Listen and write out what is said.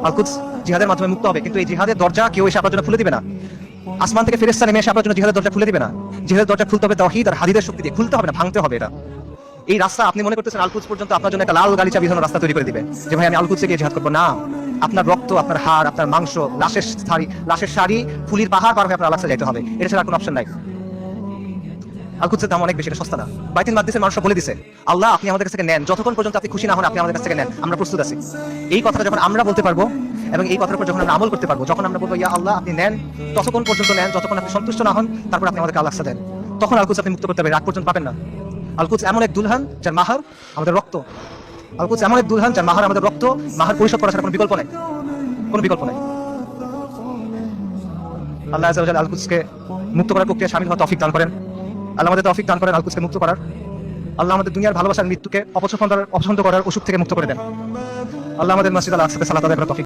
আল কুদস জিহাদের মাধ্যমে মুক্ত হবে, কিন্তু এই জিহাদের দরজা কেউ এসে আপনার জন্য খুলে দিবে না। আসমান থেকে ফেরেশতা নেমে এসে আপনার জন্য জিহাদের দরজা খুলে দিবে না। জিহাদের দরজা খুলতে হবে তাওহীদ আর হাদিসের শক্তি দিয়ে, খুলতে হবে না, ভাঙতে হবে। এটা এই রাস্তা আপনি মনে করতেছেন আল কুদস পর্যন্ত আপনার জন্য একটা লাল গালিচা বিধানো রাস্তা তৈরি করে দিবে, যে ভাই আমি আল কুদসে গিয়ে জিহাদ করবো। না, আপনার রক্ত, আপনার হাড়, আপনার মাংস, লাশের শাড়ি, ফুলির পাহাড় পার হয়ে আপনার আল-আকসা যাইতে হবে। এটা ছাড়া কোনো অপশন নাই। আল কুদসের দাম অনেক বেশি, এটা সস্তা না। বাইতুল মাকদিসের মানুষরা বলে দিছে, আল্লাহ আপনি আমাদের কাছ থেকে নেন, যতক্ষণ পর্যন্ত আপনি খুশি না হন আপনি আমাদের কাছ থেকে নেন, আমরা প্রস্তুত আছি। এই কথাটা যখন আমরা বলতে পারবো এবং এই কথার উপর যখন আমরা আমল করতে পারবো, যখন আমরা বলবো ইয়া আল্লাহ আপনি নেন, ততক্ষণ পর্যন্ত নেন যতক্ষণ আপনি সন্তুষ্ট না হন, তারপর আপনি আমাদেরকে আল-আকসা দেন, তখন আল কুদস আপনি মুক্ত করতে পারবেন, রাত পর্যন্ত পাবেন না। আল কুদস এমন এক দুলহান যার মাহার আমাদের রক্ত। আল কুদস এমন এক দুলহান যার মাহার আমাদের রক্ত। মাহার পরিশোধ করা ছাড়া কোনো বিকল্প নাই, কোনো বিকল্প নাই। আল্লাহ আযজা ওয়া জাল্লা আল কুদসকে মুক্ত করার প্রক্রিয়া শামিল হওয়ার তৌফিক দান করেন। আল্লাহ আমাদের তৌফিক দান করেন আল কুদসকে মুক্ত করার। আল্লাহ আমাদের দুনিয়ার ভালোবাসার মৃত্যুকে অপছন্দ করার অসুখ থেকে মুক্ত করে দেন। আল্লাহ আমাদের মসজিদ আল আকসাতে সালাত আদায় করার তৌফিক